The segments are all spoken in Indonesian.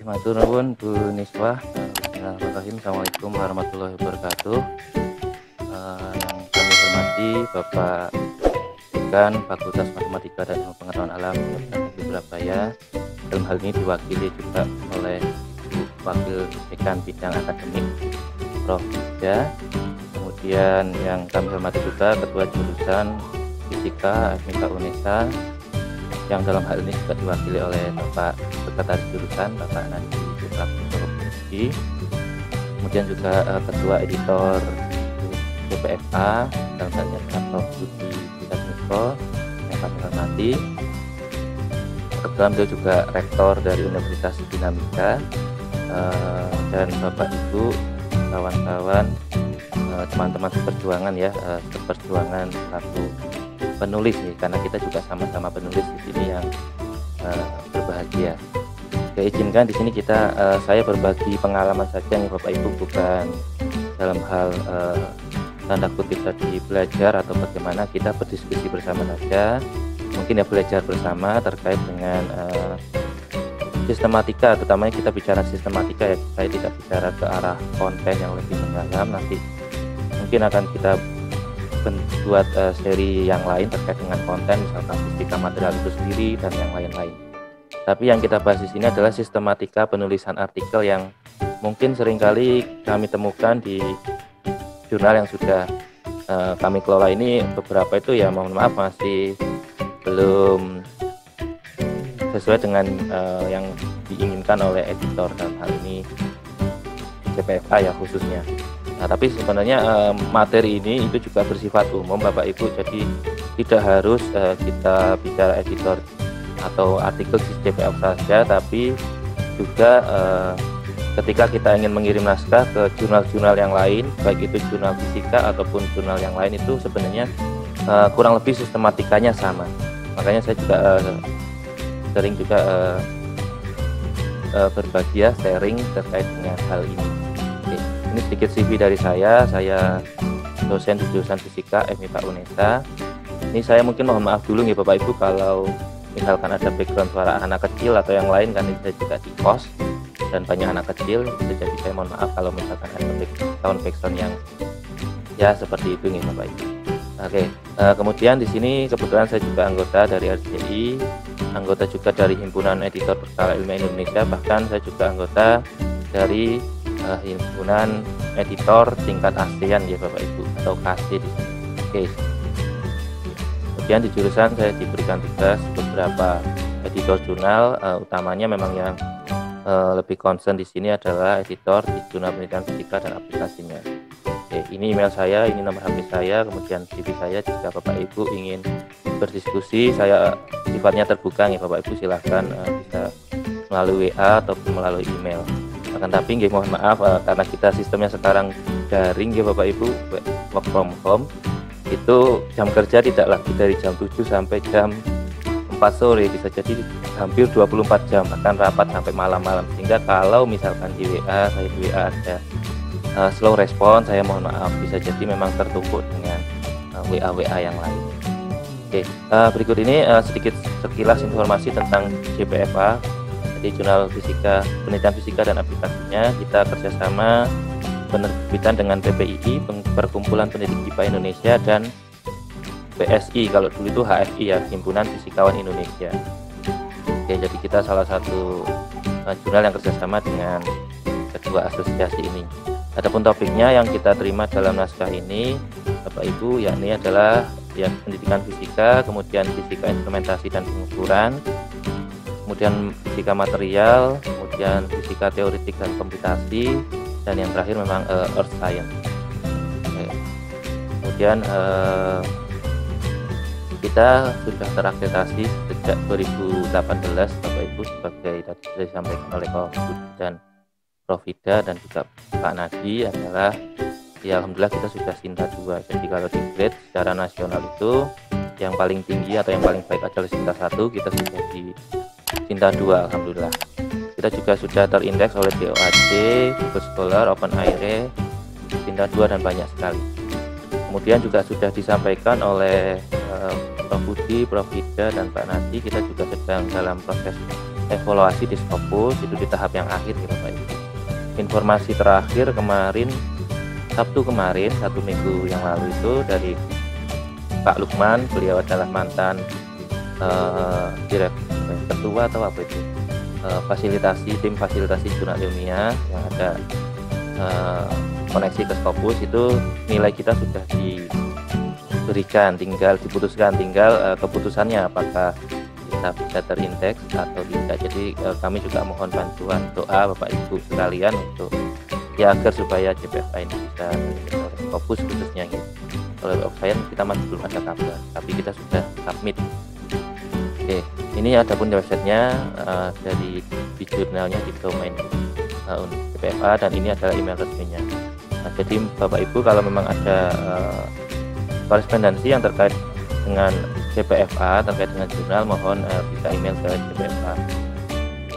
Matur nuwun Bu Niswah. Bismillahirrahmanirrahim. Assalamualaikum warahmatullahi wabarakatuh. Yang kami hormati Bapak Dekan Fakultas Matematika dan Ilmu Pengetahuan Alam Universitas Negeri Surabaya. Dalam hal ini diwakili juga oleh Wakil Dekan Bidang Akademik Prof. Ida. Kemudian yang kami hormati juga Ketua Jurusan Fisika FMIPA UNESA, yang dalam hal ini juga diwakili oleh Bapak Sekretaris Jurusan Bapak Nadi Putra-Putri. Kemudian juga Ketua Editor CPFA dalam hal ini Prof. Budi Widasmiko yang kami hormati. Kebetulan beliau juga Rektor dari Universitas Dinamika, dan Bapak Ibu, kawan-kawan, teman-teman seperjuangan ya, seperjuangan satu penulis nih, karena kita juga sama-sama penulis di sini yang berbahagia. Ya, izinkan di sini saya berbagi pengalaman saja nih Bapak Ibu, bukan dalam hal tanda kutip tadi belajar atau bagaimana, kita berdiskusi bersama saja. Mungkin ya belajar bersama terkait dengan sistematika, terutamanya kita bicara sistematika ya. Saya tidak bicara ke arah konten yang lebih mendalam. Nanti mungkin akan kita buat seri yang lain terkait dengan konten, misalkan fisika material itu sendiri dan yang lain-lain. Tapi yang kita bahas di sini adalah sistematika penulisan artikel yang mungkin seringkali kami temukan di jurnal yang sudah kami kelola ini. Beberapa itu ya mohon maaf masih belum sesuai dengan yang diinginkan oleh editor, dalam hal ini CPFA ya khususnya. Nah, tapi sebenarnya materi ini itu juga bersifat umum Bapak Ibu, jadi tidak harus kita bicara editor atau artikel di CPFA saja, tapi juga ketika kita ingin mengirim naskah ke jurnal-jurnal yang lain, baik itu jurnal fisika ataupun jurnal yang lain, itu sebenarnya kurang lebih sistematikanya sama. Makanya saya juga sering juga berbagi ya, sharing terkait dengan hal ini. Oke, ini sedikit CV dari saya dosen di jurusan Fisika FMIPA UNESA. Ini saya mungkin mohon maaf dulu nih Bapak Ibu kalau misalkan ada background suara anak kecil atau yang lain, kan saya juga di kos dan banyak anak kecil, itu jadi saya mohon maaf kalau misalkan ada background yang ya seperti itu nih Bapak Ibu. Oke, kemudian di sini kebetulan saya juga anggota dari RCI, anggota juga dari Himpunan Editor Berskala Ilmiah Indonesia, bahkan saya juga anggota dari Himpunan Editor tingkat ASEAN ya Bapak Ibu, atau KASE di sini. Oke. Kemudian di jurusan saya diberikan tugas beberapa editor jurnal, utamanya memang yang lebih concern di sini adalah editor di jurnal penelitian fisika dan aplikasinya. Oke, ini email saya, ini nomor HP saya, kemudian CV saya. Jika Bapak Ibu ingin berdiskusi, saya sifatnya terbuka ya Bapak Ibu, silahkan bisa melalui WA ataupun melalui email. Akan tapi nggih mohon maaf karena kita sistemnya sekarang daring ya Bapak Ibu, work from home, itu jam kerja tidak lagi dari jam 7 sampai jam 4 sore, bisa jadi hampir 24 jam, bahkan rapat sampai malam-malam. Sehingga kalau misalkan di WA, saya di WA ada slow respon, saya mohon maaf, bisa jadi memang tertumpuk dengan WA yang lain. Oke, berikut ini sedikit sekilas informasi tentang JPFA, jadi Jurnal Fisika, Penelitian Fisika dan Aplikasinya. Kita kerjasama penerbitan dengan PPII, Perkumpulan Pendidik IPA Indonesia, dan PSI, kalau dulu itu HFI ya, Himpunan Fisikawan Indonesia. Oke, jadi kita salah satu jurnal yang kerjasama dengan kedua asosiasi ini. Adapun topiknya yang kita terima dalam naskah ini Bapak Ibu, yakni adalah ya pendidikan fisika, kemudian fisika instrumentasi dan pengukuran, kemudian fisika material, kemudian fisika teoretik dan komputasi, dan yang terakhir memang earth science. Oke. Kemudian kita sudah terakreditasi sejak 2018 Bapak Ibu, sebagai tadi sudah disampaikan oleh Prof. dan Prof. Ida dan juga Pak Nadi, adalah ya alhamdulillah kita sudah Sinta 2. Jadi kalau di grade secara nasional itu yang paling tinggi atau yang paling baik adalah Sinta 1, kita sudah di Sinta 2 alhamdulillah. Kita juga sudah terindeks oleh DOAJ, Google Scholar, OpenAIRE, Sinta 2 dan banyak sekali. Kemudian juga sudah disampaikan oleh Prof. Budi, Prof. Ida dan Pak Nadi, kita juga sedang dalam proses evaluasi di Scopus itu di tahap yang akhir ya Bapak Ibu. Informasi terakhir kemarin Sabtu kemarin, 1 minggu yang lalu itu dari Pak Lukman, beliau adalah mantan direktur ketua atau apa itu tim fasilitasi jurnal ilmiah yang ada koneksi ke Scopus, itu nilai kita sudah diberikan, tinggal diputuskan, keputusannya apakah kita bisa terindeks atau tidak. Jadi kami juga mohon bantuan doa Bapak Ibu sekalian untuk ya agar supaya JPFA ini bisa terindeks oleh Scopus khususnya gitu. Kalau Web of Science kita masih belum ada kabar, tapi kita sudah submit. Oke, ini ada pun websitenya dari di jurnalnya di domain JPFA, dan ini adalah email resminya. Nah, jadi Bapak Ibu kalau memang ada korespondensi yang terkait dengan JPFA, terkait dengan jurnal, mohon bisa email ke JPFA.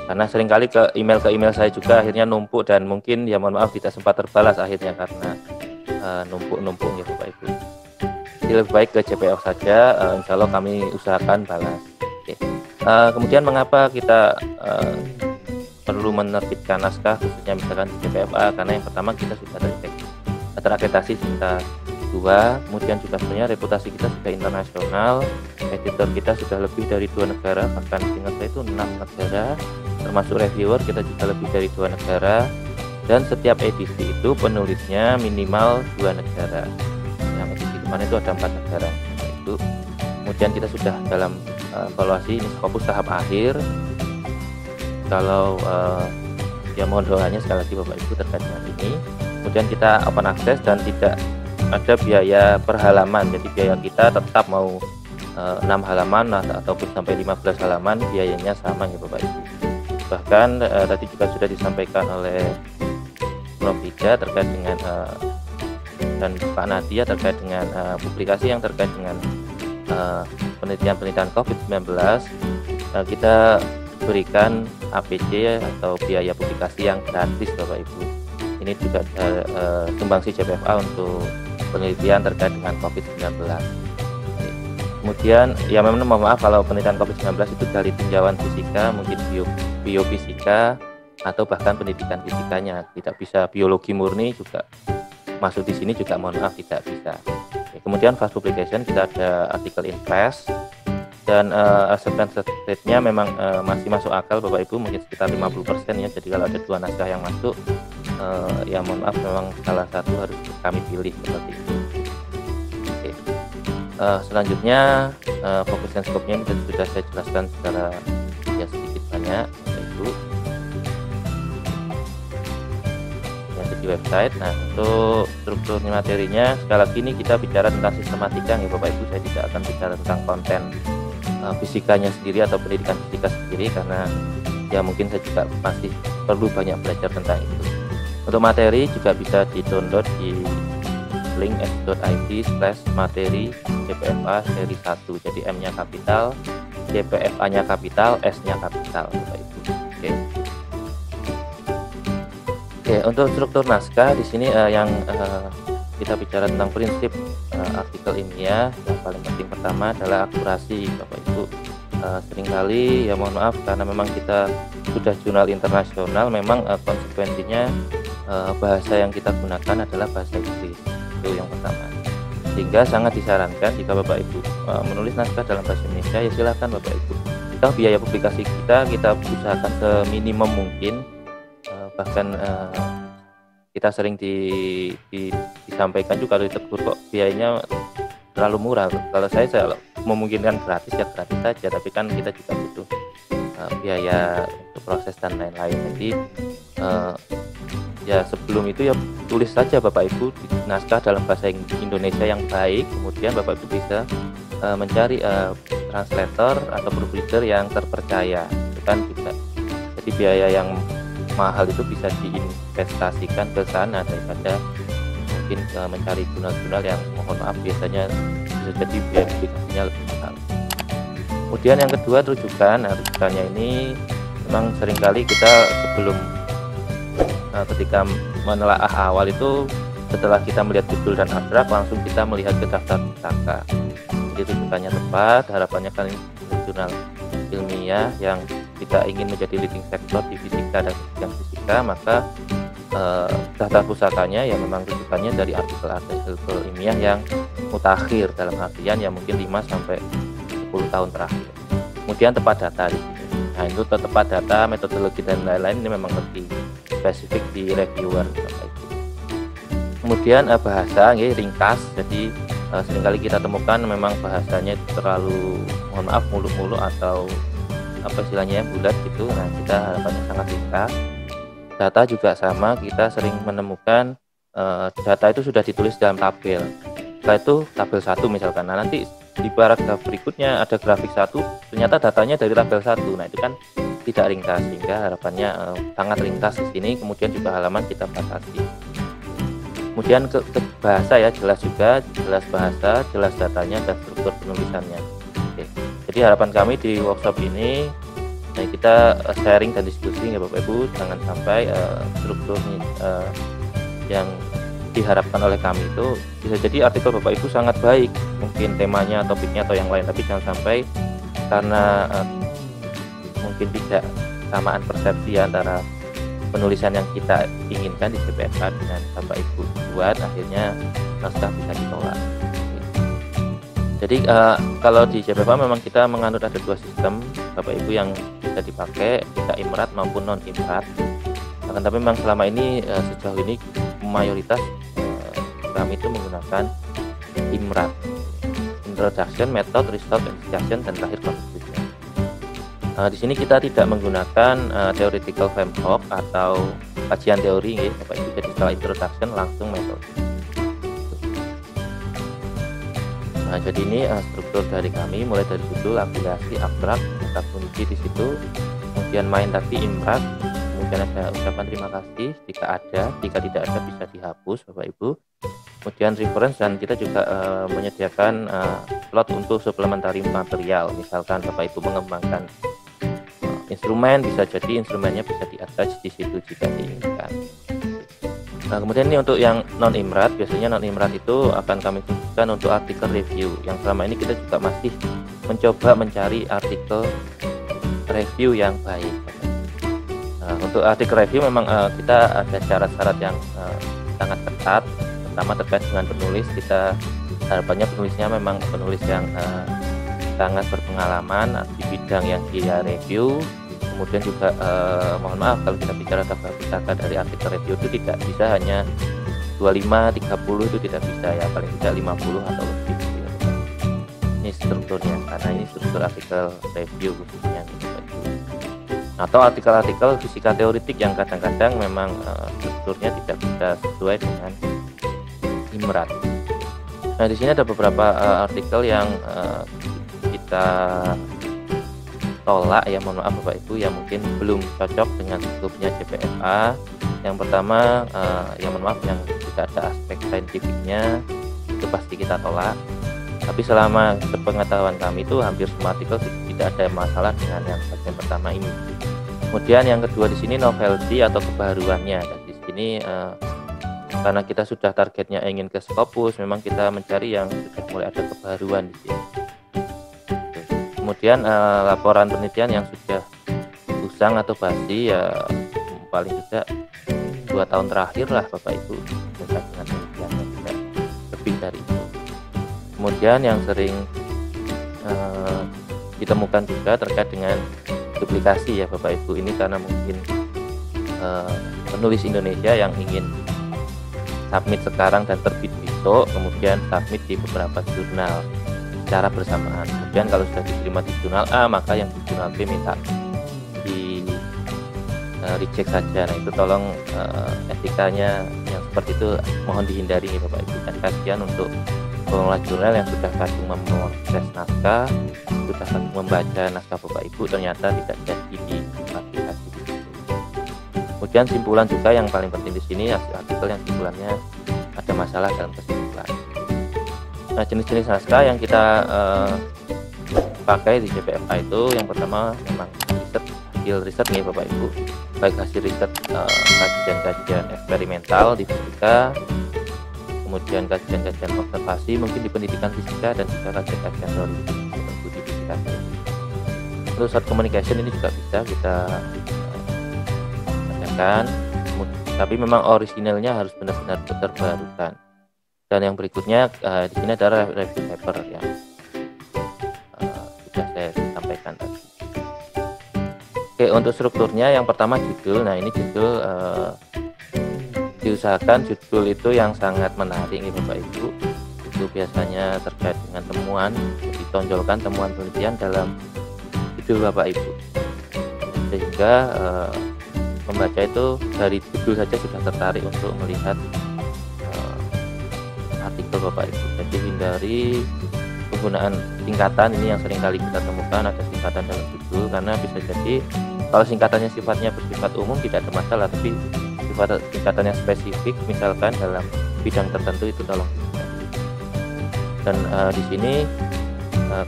Karena seringkali ke email saya juga akhirnya numpuk, dan mungkin ya mohon maaf tidak sempat terbalas akhirnya karena numpuk ya Bapak Ibu. Jadi lebih baik ke JPFA saja, insya Allah kami usahakan balas. Oke. Kemudian mengapa kita perlu menerbitkan naskah khususnya misalkan di JPFA? Karena yang pertama kita sudah terakreditasi Cinta 2, kemudian juga sebenarnya reputasi kita sudah internasional, editor kita sudah lebih dari 2 negara, bahkan seingat saya itu 6 negara, termasuk reviewer kita juga lebih dari 2 negara, dan setiap edisi itu penulisnya minimal 2 negara. Yang edisi kemarin itu ada 4 negara itu. Kemudian kita sudah dalam evaluasi ini Scopus tahap akhir. Kalau ya mohon doanya sekali lagi Bapak Ibu terkait dengan ini. Kemudian kita open access dan tidak ada biaya per halaman, jadi biaya kita tetap mau 6 halaman ataupun sampai 15 halaman biayanya sama ya Bapak Ibu. Bahkan tadi juga sudah disampaikan oleh Prof. Ida terkait dengan dan Pak Nadia terkait dengan publikasi yang terkait dengan penelitian COVID-19, kita berikan APC atau biaya publikasi yang gratis Bapak Ibu. Ini juga sumbangsi JPFA untuk penelitian terkait dengan COVID-19. Kemudian ya memang mohon maaf kalau penelitian COVID-19 itu dari tinjauan fisika, mungkin biofisika atau bahkan pendidikan fisikanya, tidak bisa biologi murni juga masuk di sini juga mohon maaf tidak bisa. Kemudian fast publication kita ada artikel in press, dan acceptance rate-nya memang masih masuk akal Bapak Ibu, mungkin sekitar 50% ya. Jadi kalau ada 2 naskah yang masuk ya mohon maaf memang salah satu harus kami pilih seperti itu. Oke. Selanjutnya fokus dan scope-nya sudah saya jelaskan secara ya sedikit banyak Bapak Ibu. Di website. Nah, untuk struktur materinya sekali lagi ini kita bicara tentang sistematika ya Bapak Ibu. Saya tidak akan bicara tentang konten fisikanya sendiri atau pendidikan fisika sendiri, karena ya mungkin saya juga masih perlu banyak belajar tentang itu. Untuk materi juga bisa di-download di link s.it/materi JPFA seri 1. Jadi M-nya kapital, JPFA-nya kapital, S-nya kapital Bapak Ibu. Oke. Oke, untuk struktur naskah di sini yang kita bicara tentang prinsip artikel ilmiah, yang paling penting pertama adalah akurasi Bapak Ibu. Seringkali ya mohon maaf karena memang kita sudah jurnal internasional, memang konsekuensinya bahasa yang kita gunakan adalah bahasa Inggris, itu yang pertama. Sehingga sangat disarankan jika Bapak Ibu menulis naskah dalam bahasa Indonesia, ya silakan Bapak Ibu. Jika biaya publikasi kita usahakan seminimum mungkin. Bahkan kita sering disampaikan juga ditegur kok biayanya terlalu murah. Kalau saya memungkinkan gratis ya gratis saja, tapi kan kita juga butuh biaya untuk proses dan lain-lain. Jadi ya sebelum itu ya tulis saja Bapak Ibu di naskah dalam bahasa Indonesia yang baik, kemudian Bapak Ibu bisa mencari translator atau proofreader yang terpercaya, itu kan juga. Jadi biaya yang mahal itu bisa diinvestasikan ke sana daripada mungkin mencari jurnal-jurnal yang mohon maaf biasanya bisa jadi biaya publikasinya lebih mahal. Kemudian yang kedua rujukan. Nah, rujukannya ini memang seringkali kita sebelum ketika menelaah awal itu, setelah kita melihat judul dan abstrak langsung kita melihat ke daftar pustaka. Jadi rujukannya tepat, harapannya kan jurnal ilmiah yang kita ingin menjadi leading sector di fisika dan bidang fisika, maka daftar pusakanya ya memang rujukannya dari artikel-artikel ilmiah yang mutakhir, dalam artian ya mungkin 5 sampai 10 tahun terakhir. Kemudian tepat data di sini. Nah, itu tepat data, metodologi dan lain-lain ini memang lebih spesifik di reviewer. Kemudian bahasa ringkas, jadi seringkali kita temukan memang bahasanya itu terlalu, mohon maaf, muluk-muluk atau apa istilahnya bulat gitu. Nah, kita harapannya sangat ringkas. Data juga sama, kita sering menemukan data itu sudah ditulis dalam tabel. Setelah itu tabel 1 misalkan. Nah, nanti di paragraf berikutnya ada grafik 1, ternyata datanya dari tabel 1. Nah, itu kan tidak ringkas, sehingga harapannya sangat ringkas di sini. Kemudian juga halaman kita batasi. Kemudian ke bahasa ya, jelas juga, jelas bahasa, jelas datanya dan struktur penulisannya. Oke. Jadi harapan kami di workshop ini, nah, kita sharing dan diskusi ya Bapak Ibu, jangan sampai struktur yang diharapkan oleh kami itu bisa jadi artikel Bapak Ibu sangat baik, mungkin temanya, topiknya atau yang lain, tapi jangan sampai karena mungkin tidak samaan persepsi antara penulisan yang kita inginkan di CPFK dengan Bapak Ibu buat, akhirnya naskah bisa ditolak. Jadi kalau di CPFK memang kita menganut ada 2 sistem Bapak Ibu yang bisa dipakai, bisa imrat maupun non imrat. Akan tapi memang selama ini sejauh ini mayoritas kami itu menggunakan imrat, introduction, method, result, and discussion, dan terakhir conclusion. Di sini kita tidak menggunakan theoretical framework atau kajian teori, ya, Bapak Ibu. Jadi setelah introduction langsung metode. Nah, jadi ini struktur dari kami, mulai dari judul, aplikasi, abstrak, kata kunci di situ, kemudian main tadi imrat, kemudian ada ucapan terima kasih jika ada, jika tidak ada bisa dihapus Bapak Ibu. Kemudian reference, dan kita juga menyediakan slot untuk supplementary material. Misalkan Bapak Ibu mengembangkan instrumen, bisa jadi instrumennya bisa di-attach di situ jika diinginkan. Nah, kemudian ini untuk yang non-imrat, biasanya non-imrat itu akan kami khususkan untuk artikel review. Yang selama ini kita juga masih mencoba mencari artikel review yang baik. Nah, untuk artikel review memang kita ada syarat-syarat yang sangat ketat. Pertama terkait dengan penulis, kita harapannya penulisnya memang penulis yang sangat berpengalaman di bidang yang dia review. Kemudian juga mohon maaf kalau kita bicara daftar pusaka dari artikel review itu tidak bisa hanya 25, 30 itu tidak bisa ya, paling tidak 50 atau lebih gitu ya. Ini strukturnya, karena ini struktur artikel review khususnya gitu. Atau artikel-artikel fisika teoretik yang kadang-kadang memang strukturnya tidak bisa sesuai dengan imrat. Nah, di sini ada beberapa artikel yang kita tolak ya, mohon maaf Bapak Ibu, yang mungkin belum cocok dengan skupnya CPFA. Yang pertama yang mohon maaf yang tidak ada aspek saintifiknya, itu pasti kita tolak. Tapi selama sepengetahuan kami itu hampir semua artikel tidak ada masalah dengan yang bagian pertama ini. Kemudian yang kedua di sini novelty atau kebaruannya, dan di sini karena kita sudah targetnya ingin ke Scopus, memang kita mencari yang sudah mulai ada kebaruan di sini. Kemudian laporan penelitian yang sudah usang atau basi ya paling tidak 2 tahun terakhir lah Bapak Ibu, dengan penelitiannya tidak lebih dari itu. Kemudian yang sering ditemukan juga terkait dengan duplikasi ya Bapak Ibu, ini karena mungkin penulis Indonesia yang ingin submit sekarang dan terbit besok, kemudian submit di beberapa jurnal secara bersamaan. Kemudian kalau sudah diterima di jurnal A, maka yang di jurnal B minta di reject saja. Nah, itu tolong etikanya yang seperti itu mohon dihindari ya Bapak Ibu, dan kasihan untuk pengelola jurnal yang sudah kadung memproses naskah, sudah kadung membaca naskah Bapak Ibu, ternyata tidak jadi dipublikasi di situ. Kemudian simpulan juga yang paling penting di sini, artikel yang simpulannya ada masalah dalam kesimpulan. Nah, jenis-jenis naskah yang kita pakai di CPFA itu, yang pertama memang hasil riset nih Bapak Ibu, baik hasil riset kajian-kajian eksperimental di fisika, kemudian kajian-kajian observasi mungkin di pendidikan fisika, dan juga kajian-kajian teori tentu di fisika. Untuk short communication ini juga bisa kita adakan, tapi memang originalnya harus benar-benar terbarukan. Dan yang berikutnya di sini adalah review paper yang sudah saya sampaikan tadi. Oke, untuk strukturnya yang pertama judul. Nah, ini judul diusahakan judul itu yang sangat menarik nih Bapak Ibu. Itu biasanya terkait dengan temuan, ditonjolkan temuan penelitian dalam judul Bapak Ibu, sehingga pembaca itu dari judul saja sudah tertarik untuk melihat artikel Bapak Ibu. Jadi hindari penggunaan singkatan, ini yang sering kali kita temukan, ada singkatan dalam judul, karena bisa jadi kalau singkatannya sifatnya bersifat umum tidak ada masalah, tapi singkatannya spesifik misalkan dalam bidang tertentu itu tolong. Dan di sini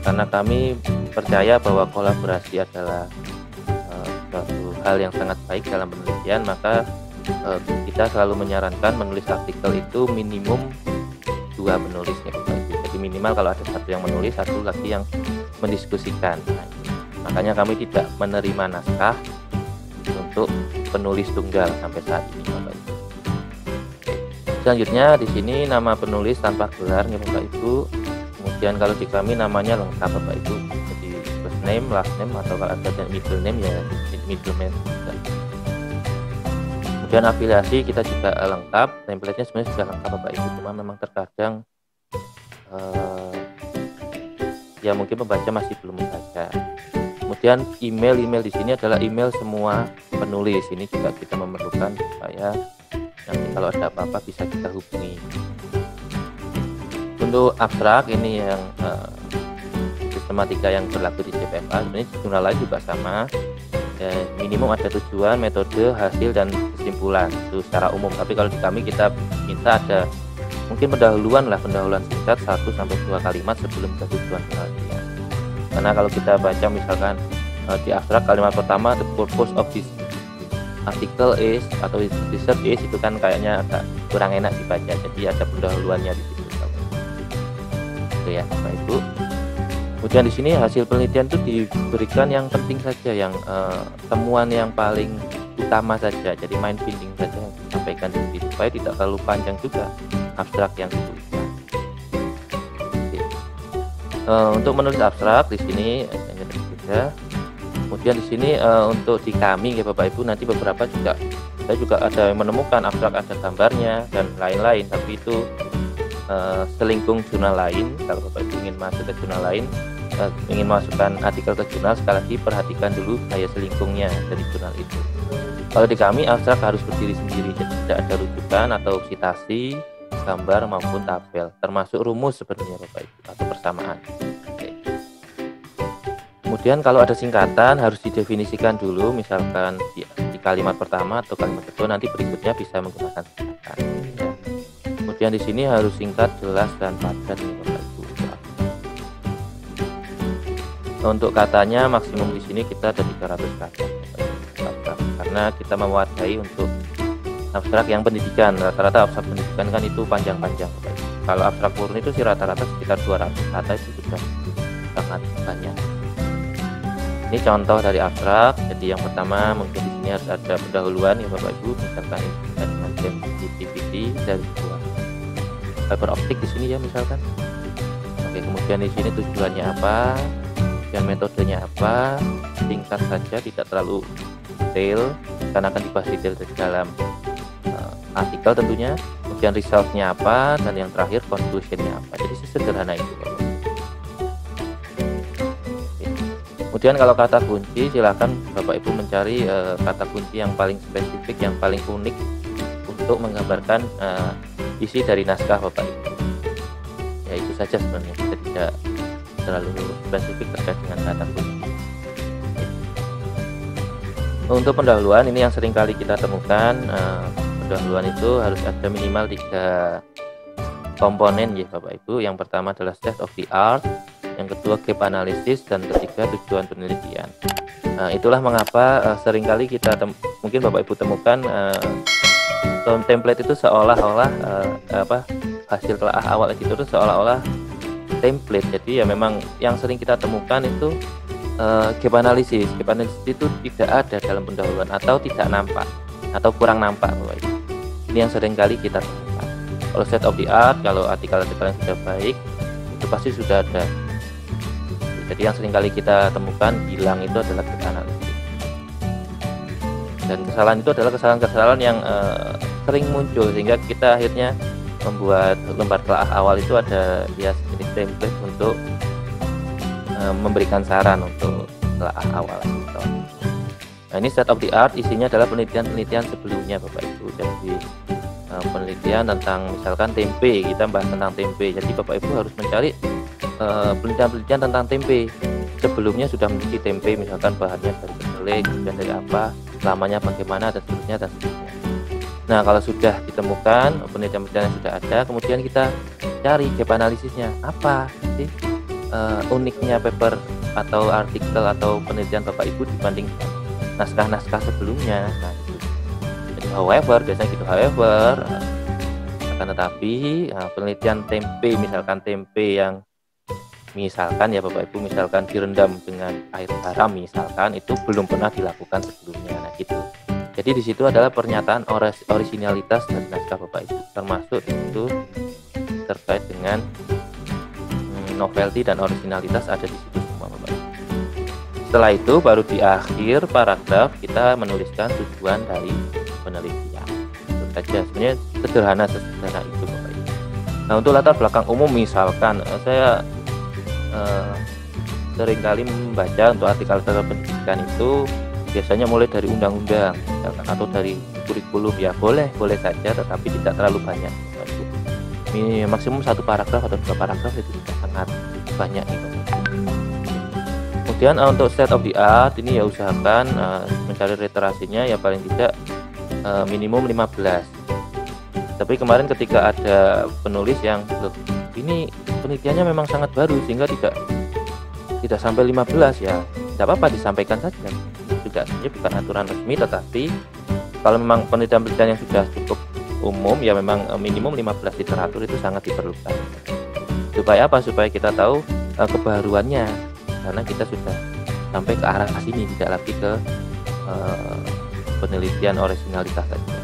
karena kami percaya bahwa kolaborasi adalah suatu hal yang sangat baik dalam penelitian, maka kita selalu menyarankan menulis artikel itu minimum 2 penulisnya Bapak Ibu. Jadi minimal kalau ada satu yang menulis, satu lagi yang mendiskusikan. Nah, makanya kami tidak menerima naskah untuk penulis tunggal sampai saat ini Bapak Ibu. Selanjutnya di sini nama penulis tanpa gelar nih Bapak Ibu. Kemudian kalau di kami namanya lengkap Bapak Ibu. Jadi first name, last name, atau kalau ada middle name ya middle name. Kemudian afiliasi kita juga lengkap. Template-nya sebenarnya sudah lengkap Bapak Ibu. Cuma memang terkadang ya mungkin pembaca masih belum membaca. Kemudian email di sini adalah email semua penulis. Ini juga kita memerlukan supaya nanti kalau ada apa-apa bisa kita hubungi. Untuk abstrak ini yang sistematika yang berlaku di CPFA, sebenarnya di jurnal lain juga sama. Ya, minimum ada tujuan, metode, hasil, dan kesimpulan itu secara umum. Tapi kalau di kami kita minta ada mungkin pendahuluan singkat 1-2 kalimat sebelum ke tujuan penelitian. Karena kalau kita baca misalkan di abstrak kalimat pertama the purpose of this article is atau research is, itu kan kayaknya agak kurang enak dibaca, jadi ada pendahuluannya di situ. Oke ya Bapak Ibu. Kemudian di sini hasil penelitian itu diberikan yang penting saja, yang temuan yang paling utama saja. Jadi main finding saja yang disampaikan di sini supaya tidak terlalu panjang juga abstrak yang dituliskan. Untuk menulis abstrak di sini hanya saja. Kemudian di sini untuk di kami ya Bapak Ibu, nanti beberapa juga saya juga ada yang menemukan abstrak ada gambarnya dan lain-lain, tapi itu selingkung jurnal lain. Kalau Bapak Ibu ingin masuk ke jurnal lain, ingin masukkan artikel ke jurnal, sekali lagi perhatikan dulu daya selingkungnya dari jurnal itu. Kalau di kami abstrak harus berdiri sendiri, jadi tidak ada rujukan atau citasi, gambar maupun tabel, termasuk rumus sebenarnya Bapak Ibu atau persamaan. Oke. Kemudian kalau ada singkatan harus didefinisikan dulu, misalkan di kalimat pertama atau kalimat kedua, nanti berikutnya bisa menggunakan singkatan. Ya. Kemudian di sini harus singkat, jelas, dan padat nih Bapak Ibu. Untuk katanya maksimum di sini kita ada 300 kata karena kita mewadai untuk abstrak yang pendidikan. Rata-rata abstrak pendidikan kan itu panjang-panjang. Kalau abstrak murni itu sih rata-rata sekitar 200 kata, itu sudah sangat banyak. Ini contoh dari abstrak. Jadi yang pertama mungkin di sini harus ada pendahuluan ya Bapak Ibu, misalkan ini dengan sensitivity dari sebuah fiber optik di sini ya misalkan. Oke, kemudian di sini tujuannya apa, dan metodenya apa, singkat saja, tidak terlalu detail karena akan dibahas detail di dalam artikel tentunya. Kemudian resultnya apa, dan yang terakhir conclusionnya apa. Jadi sesederhana itu. Kemudian kalau kata kunci, silakan Bapak Ibu mencari kata kunci yang paling spesifik, yang paling unik untuk menggambarkan isi dari naskah Bapak Ibu. Ya itu saja sebenarnya, kita tidak terlalu spesifik terkait dengan kata kunci. Untuk pendahuluan ini yang sering kali kita temukan, pendahuluan itu harus ada minimal 3 komponen ya Bapak Ibu. Yang pertama adalah state of the art, yang kedua gap analysis, dan ketiga tujuan penelitian. Itulah mengapa seringkali kita mungkin Bapak Ibu temukan template itu seolah-olah hasil telah awal itu seolah-olah template. Jadi ya memang yang sering kita temukan itu gap analisis. Gap analisis itu tidak ada dalam pendahuluan atau tidak nampak atau kurang nampak Bapak Ibu. Ini yang sering kali kita temukan. Kalau state of the art, kalau artikel-artikel yang sudah baik itu pasti sudah ada. Jadi yang sering kali kita temukan hilang itu adalah gap analisis. Dan kesalahan itu adalah kesalahan-kesalahan yang sering muncul sehingga kita akhirnya membuat lembar telaah awal itu ada ya jenis template untuk memberikan saran untuk telaah awal gitu. Nah, ini state of the art isinya adalah penelitian-penelitian sebelumnya Bapak Ibu. Jadi penelitian tentang misalkan tempe, kita bahas tentang tempe. Jadi Bapak Ibu harus mencari penelitian-penelitian tentang tempe. Sebelumnya sudah memiliki tempe, misalkan bahannya dari kedelai, kemudian dari apa, lamanya bagaimana, dan seterusnya dan seterusnya. Nah, kalau sudah ditemukan penelitian-penelitian yang sudah ada, kemudian kita cari gap analisisnya. Apa sih uniknya paper atau artikel atau penelitian Bapak Ibu dibanding naskah-naskah sebelumnya. Nah, itu. Jadi however, biasanya gitu however, akan tetapi penelitian tempe, misalkan tempe yang misalkan ya Bapak Ibu misalkan direndam dengan air garam misalkan, itu belum pernah dilakukan sebelumnya. Nah, gitu. Jadi di situ adalah pernyataan orisinalitas dari naskah Bapak Ibu, termasuk itu terkait dengan novelty dan originalitas ada di situ semua Bapak Ibu. Setelah itu baru di akhir paragraf kita menuliskan tujuan dari penelitian. Itu saja, sebenarnya sederhana itu Bapak Ibu. Nah, untuk latar belakang umum misalkan saya seringkali membaca untuk artikel-artikel pendidikan itu biasanya mulai dari undang-undang misalkan atau dari kurikulum, ya boleh saja tetapi tidak terlalu banyak Bapak Ibu. Ini maksimum 1 paragraf atau 2 paragraf itu sudah sangat banyak gitu. Kemudian untuk state of the art ini ya usahakan mencari literasinya ya paling tidak minimum 15. Tapi kemarin ketika ada penulis yang ini penelitiannya memang sangat baru sehingga tidak sampai 15, ya tidak apa-apa disampaikan saja. Juga sebenarnya bukan aturan resmi, tetapi kalau memang penelitian-penelitian yang sudah cukup umum ya memang minimum 15 literatur itu sangat diperlukan. Supaya apa? Supaya kita tahu kebaruannya, karena kita sudah sampai ke arah sini, tidak lagi ke penelitian originalitas saja.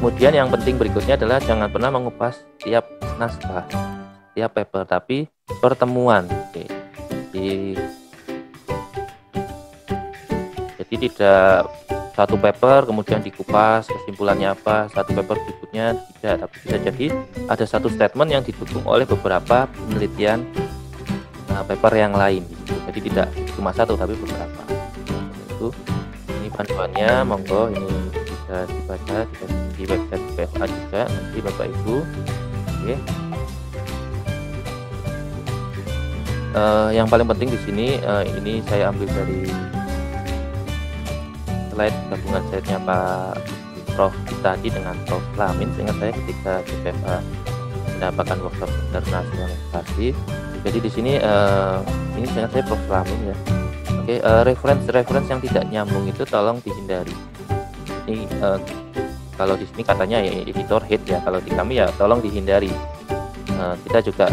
Kemudian yang penting berikutnya adalah jangan pernah mengupas tiap naskah, tiap paper, tapi pertemuan. Jadi tidak satu paper kemudian dikupas kesimpulannya apa, satu paper berikutnya tidak, tapi bisa jadi ada satu statement yang didukung oleh beberapa penelitian paper yang lain gitu. Jadi tidak cuma satu tapi beberapa. Itu ini panduannya, monggo ini bisa dibaca di website BFA juga nanti Bapak Ibu. Oke. Yang paling penting di sini ini saya ambil dari slide gabungan slide-nya Pak Prof tadi dengan Prof Lamin, sehingga saya ketika di BFA mendapatkan workshop internasionalisasi. Jadi di sini ini dengan saya Prof Lamin ya. Oke, reference yang tidak nyambung itu tolong dihindari. Ini kalau di sini katanya ya editor hit ya, kalau di kami ya tolong dihindari. Kita juga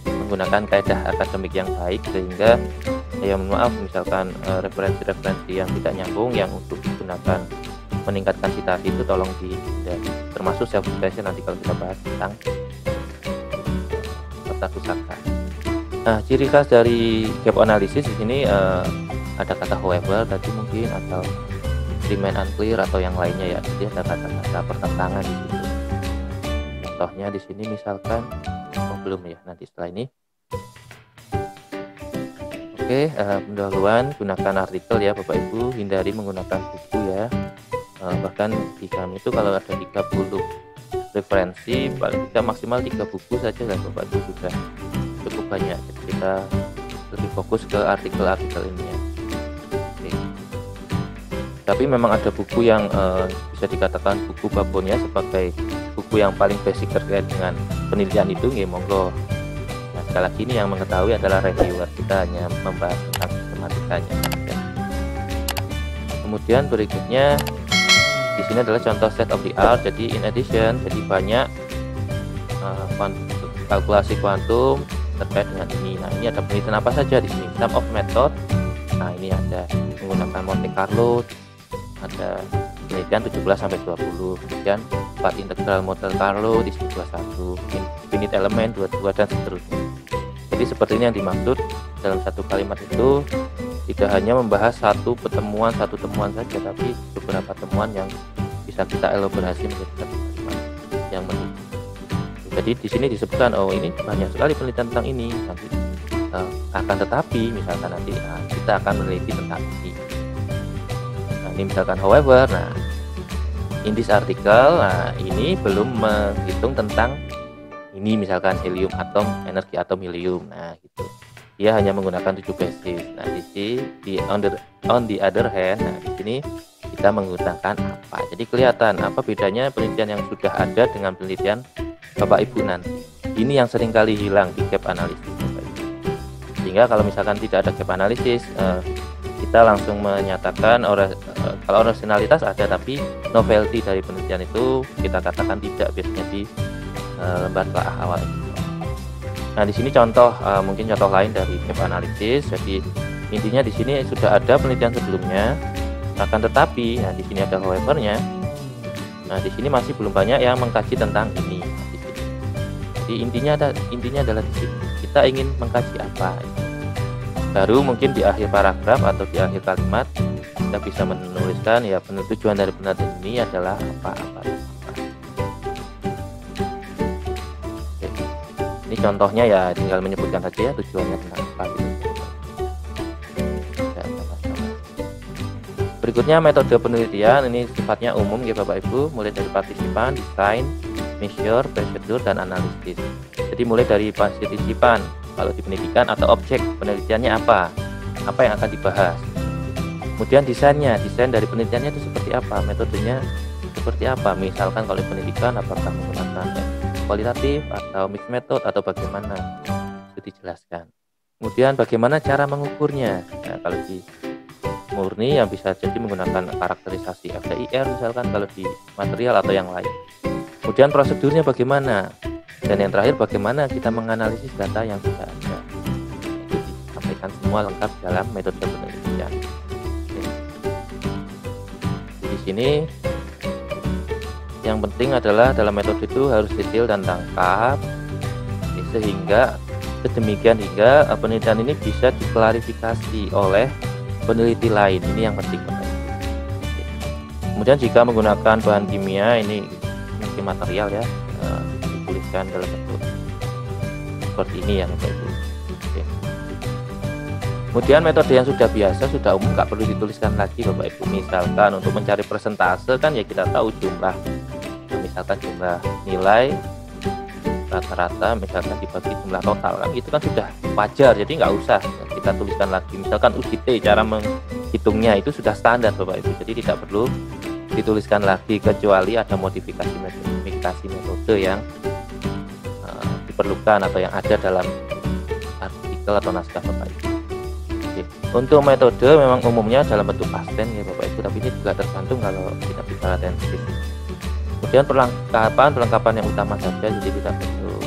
menggunakan kaidah akademik yang baik sehingga ya mohon maaf misalkan referensi-referensi yang tidak nyambung yang untuk digunakan meningkatkan citasi itu tolong dihindari, termasuk self citation nanti kalau kita bahas tentang kata pusaka. Nah, ciri khas dari gap analysis di sini ada kata however tadi mungkin, atau remain unclear atau yang lainnya ya. Jadi ada kata-kata pertentangan di situ. Contohnya di sini misalkan belum ya, nanti setelah ini. Oke, pendahuluan gunakan artikel ya Bapak Ibu, hindari menggunakan buku ya. Bahkan di kami itu kalau ada 30 referensi paling tidak maksimal 3 buku saja lah Bapak Ibu, sudah cukup banyak. Jadi kita lebih fokus ke artikel-artikel ini ya. Oke. Tapi memang ada buku yang bisa dikatakan buku babonnya sebagai buku yang paling basic terkait dengan penelitian itu, ya monggo. Nah, sekali lagi ini yang mengetahui adalah reviewer, kita hanya membahas tentang sistematikanya. Ya. Kemudian berikutnya di sini adalah contoh state of the art. Jadi in addition, jadi banyak kalkulasi kuantum terkait dengan ini. Nah, ini ada penelitian apa saja di sini? Sum of method. Nah, ini ada menggunakan Monte Carlo, ada penelitian 17 sampai 20, kemudian 4 integral Monte Carlo di 21, infinite element 22 dan seterusnya. Jadi seperti ini yang dimaksud dalam satu kalimat itu, tidak hanya membahas satu temuan saja, tapi beberapa temuan yang bisa kita elaborasi menjadi satu kalimat yang menarik. Jadi di sini disebutkan, oh ini banyak sekali penelitian tentang ini, nanti akan tetapi misalkan nanti kita akan meneliti tentang ini. Nah, ini misalkan however, nah in this article, nah ini belum menghitung tentang ini, misalkan helium atom, energi atom helium. Nah gitu, dia hanya menggunakan 7 basis. Nah on the other hand, nah di sini kita menggunakan apa. Jadi kelihatan apa bedanya penelitian yang sudah ada dengan penelitian Bapak Ibu nanti. Ini yang seringkali hilang di gap analisis Bapak Ibu. Sehingga kalau misalkan tidak ada gap analisis, kita langsung menyatakan kalau originalitas ada tapi novelty dari penelitian itu kita katakan tidak, biasanya di lembar telaah awal. Nah di sini contoh, mungkin contoh lain dari gap analisis. Jadi intinya di sini sudah ada penelitian sebelumnya, akan tetapi nah di sini ada however-nya. Nah di sini masih belum banyak yang mengkaji tentang ini. Jadi intinya adalah di sini kita ingin mengkaji apa. Baru mungkin di akhir paragraf atau di akhir kalimat kita bisa menuliskan ya tujuan dari penelitian ini adalah apa. Oke. Ini contohnya ya, tinggal menyebutkan saja ya tujuannya tentang apa gitu. Berikutnya metode penelitian, ini sifatnya umum ya Bapak Ibu, mulai dari partisipan, desain, measure, prosedur, dan analisis. Jadi mulai dari partisipan, kalau di pendidikan atau objek penelitiannya apa yang akan dibahas. Kemudian desainnya, desain dari penelitiannya itu seperti apa, metodenya seperti apa. Misalkan kalau di pendidikan apakah menggunakan kualitatif atau mixed method atau bagaimana, itu dijelaskan. Kemudian bagaimana cara mengukurnya. Nah, kalau di murni yang bisa jadi menggunakan karakterisasi FTIR misalkan kalau di material atau yang lain. Kemudian prosedurnya bagaimana, dan yang terakhir bagaimana kita menganalisis data yang sudah ada. Itu disampaikan semua lengkap dalam metode penelitian. Di sini yang penting adalah dalam metode itu harus detail dan lengkap, sehingga sedemikian hingga penelitian ini bisa diklarifikasi oleh peneliti lain. Ini yang penting. Kemudian jika menggunakan bahan kimia, ini material ya, dituliskan dalam bentuk seperti ini ya Bapak Ibu. Oke. Kemudian metode yang sudah biasa, sudah umum, nggak perlu dituliskan lagi Bapak Ibu. Misalkan untuk mencari persentase kan ya kita tahu jumlah, misalkan jumlah nilai rata-rata misalkan dibagi jumlah total kan, itu kan sudah wajar, jadi nggak usah kita tuliskan lagi. Misalkan UJT, cara menghitungnya itu sudah standar Bapak Ibu, jadi tidak perlu dituliskan lagi kecuali ada modifikasi metode yang diperlukan atau yang ada dalam artikel atau naskah Bapak Ibu. Oke. Untuk metode memang umumnya dalam bentuk pasten ya Bapak Ibu, tapi ini juga tergantung kalau kita bicara tensis. Kemudian perlengkapan yang utama saja, jadi tidak perlu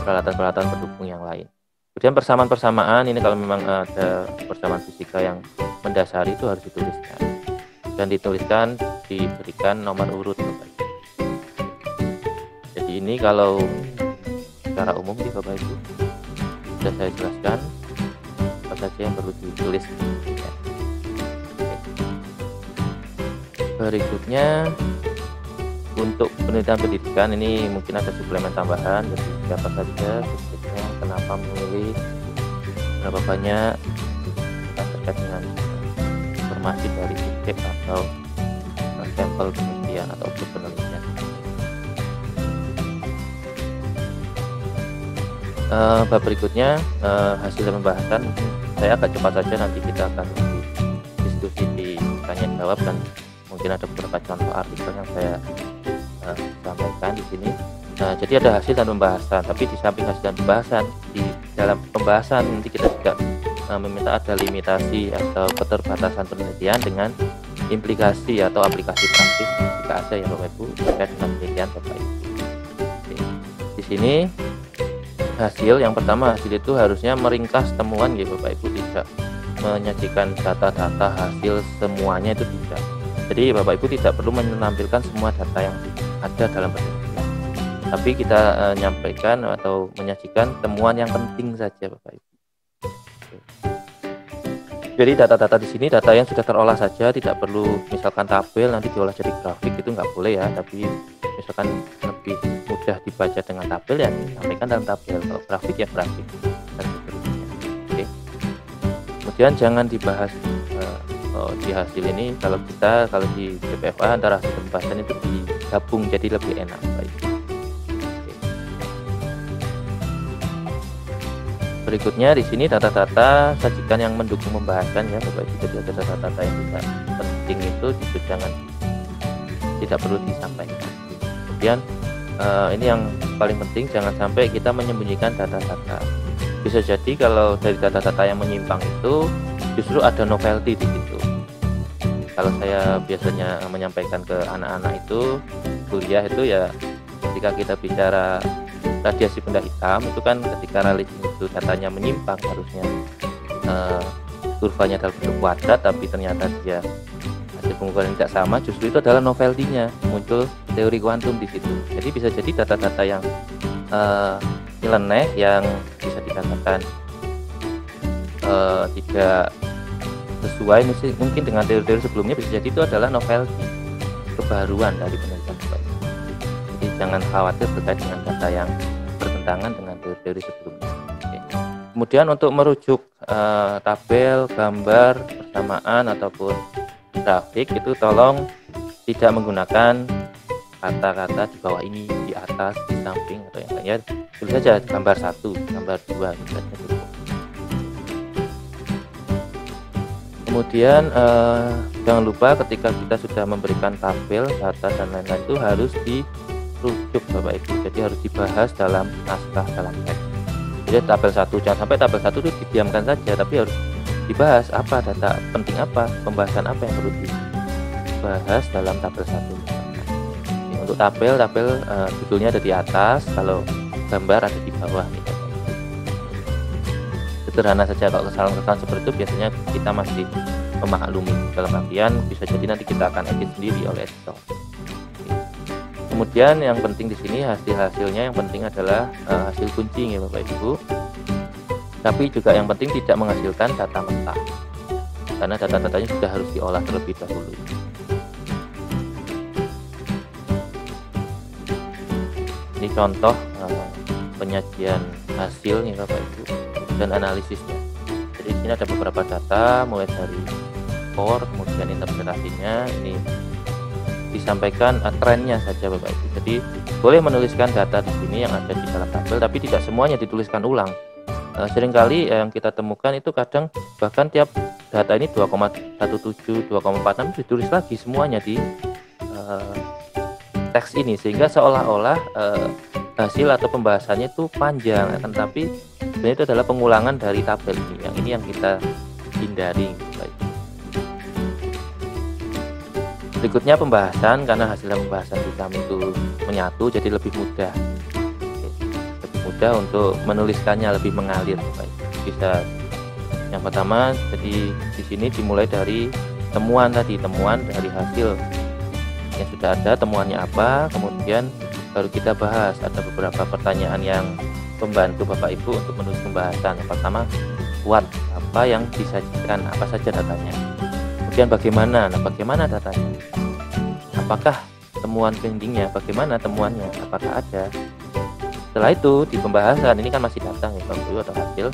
peralatan-peralatan pendukung yang lain. Kemudian persamaan-persamaan ini kalau memang ada persamaan fisika yang mendasari itu harus dituliskan. Dan dituliskan, diberikan nomor urut Bapak Ibu. Jadi ini kalau secara umum di Bapak Ibu sudah saya jelaskan apa saja yang perlu ditulis. Berikutnya untuk penelitian pendidikan ini mungkin ada suplemen tambahan, jadi siapa saja subjeknya, kenapa memilih, berapa banyak, terkait dengan informasi dari subjek atau sampel penelitian atau objek penelitian. Bab berikutnya hasil pembahasan, saya agak cepat saja, nanti kita akan diskusi di tanya jawab dan mungkin ada beberapa contoh artikel yang saya sampaikan di sini. Jadi ada hasil dan pembahasan, tapi di samping hasil dan pembahasan, di dalam pembahasan nanti kita juga meminta ada limitasi atau keterbatasan penelitian dengan implikasi atau aplikasi praktis jika ada ya Bapak Ibu terkait dengan penelitian Bapak Ibu. Di sini hasil, yang pertama hasil itu harusnya meringkas temuan ya Bapak Ibu, tidak menyajikan data-data hasil semuanya, itu tidak. Jadi Bapak Ibu tidak perlu menampilkan semua data yang ada dalam penelitian, tapi kita menyampaikan atau menyajikan temuan yang penting saja Bapak Ibu. Jadi data-data di sini data yang sudah terolah saja, tidak perlu misalkan tabel nanti diolah jadi grafik, itu nggak boleh ya. Tapi misalkan lebih mudah dibaca dengan tabel ya sampaikan dalam tabel, kalau grafik ya grafik dan seterusnya. Oke. Kemudian jangan dibahas di hasil ini, kalau di PPFA antara hasil pembahasan itu digabung jadi lebih enak Baik. Berikutnya di sini data-data sajikan yang mendukung pembahasan ya Bapak Ibu. Jadi ada data-data yang tidak penting itu jangan, tidak perlu disampaikan. Kemudian ini yang paling penting, jangan sampai kita menyembunyikan data-data. Bisa jadi kalau dari data-data yang menyimpang itu justru ada novelty di situ. Kalau saya biasanya menyampaikan ke anak-anak itu kuliah itu ya, ketika kita bicara radiasi benda hitam itu kan ketika ralising itu datanya menyimpang, harusnya kurvanya dalam bentuk kuadrat tapi ternyata dia hasil pengukuran tidak sama, justru itu adalah novelty-nya, muncul teori kuantum di situ. Jadi bisa jadi data-data yang nyeleneh, yang bisa dikatakan tidak sesuai mungkin dengan teori-teori sebelumnya, bisa jadi itu adalah novelty, kebaruan dari penelitian. Jadi jangan khawatir terkait dengan data yang bertentangan dengan teori-teori sebelumnya. Oke. Kemudian untuk merujuk tabel, gambar, persamaan ataupun grafik itu tolong tidak menggunakan kata-kata di bawah ini, di atas, di samping atau yang lainnya. Tulis saja gambar 1, gambar 2 gitu. Kemudian jangan lupa ketika kita sudah memberikan tabel, data dan lain-lain itu harus dirujuk Bapak Ibu. Jadi harus dibahas dalam naskah, dalam teks. Jadi tabel 1, jangan sampai tabel 1 itu didiamkan saja, tapi harus dibahas apa data penting, apa pembahasan apa yang perlu dibahas dalam tabel 1. Untuk tabel judulnya ada di atas, kalau gambar ada di bawah gitu. Sederhana saja. Kalau kesalahan-kesalahan seperti itu biasanya kita masih memaklumi, dalam artian bisa jadi nanti kita akan edit sendiri oleh editor. Kemudian yang penting di sini hasil-hasilnya, yang penting adalah hasil kunci ya Bapak Ibu. Tapi juga yang penting tidak menghasilkan data mentah, karena data-datanya sudah harus diolah terlebih dahulu. Ini contoh penyajian hasil nih Bapak Ibu dan analisisnya. Jadi di sini ada beberapa data mulai dari core, kemudian interpretasinya. Ini disampaikan trennya saja Bapak Ibu. Jadi boleh menuliskan data di sini yang ada di dalam tabel, tapi tidak semuanya dituliskan ulang. Seringkali yang kita temukan itu kadang bahkan tiap data ini 2,17, 2,46 ditulis lagi semuanya di teks ini, sehingga seolah-olah hasil atau pembahasannya itu panjang, tetapi sebenarnya itu adalah pengulangan dari tabel ini. Yang ini yang kita hindari. Berikutnya pembahasan, karena hasil pembahasan di kami itu menyatu, jadi lebih mudah. Lebih mudah untuk menuliskannya, lebih mengalir. Bisa yang pertama, jadi di sini dimulai dari temuan tadi, temuan dari hasil yang sudah ada, temuannya apa, kemudian baru kita bahas. Ada beberapa pertanyaan yang membantu Bapak Ibu untuk menulis pembahasan. Yang pertama, what, apa yang disajikan, apa saja datanya. Kemudian bagaimana, bagaimana datanya, apakah temuan pendingnya, bagaimana temuannya, apakah ada. Setelah itu di pembahasan ini kan masih datang ya Bapak Ibu atau hasil.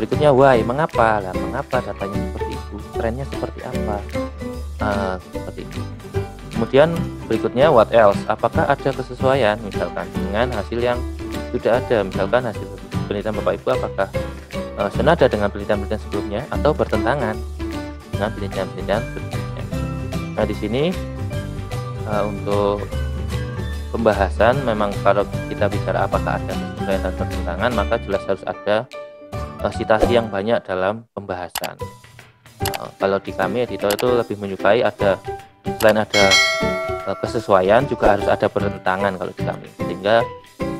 Berikutnya why, mengapa, mengapa datanya seperti itu, trennya seperti apa, seperti itu. Kemudian berikutnya what else, apakah ada kesesuaian misalkan dengan hasil yang sudah ada, misalkan hasil penelitian Bapak Ibu apakah senada dengan penelitian-penelitian sebelumnya atau bertentangan dengan penelitian-penelitian sebelumnya. Nah di sini untuk pembahasan memang kalau kita bicara apakah ada kesesuaian dan bertentangan, maka jelas harus ada citasi yang banyak dalam pembahasan. Kalau di kami editor itu lebih menyukai ada, selain ada kesesuaian juga harus ada pertentangan kalau di kami, sehingga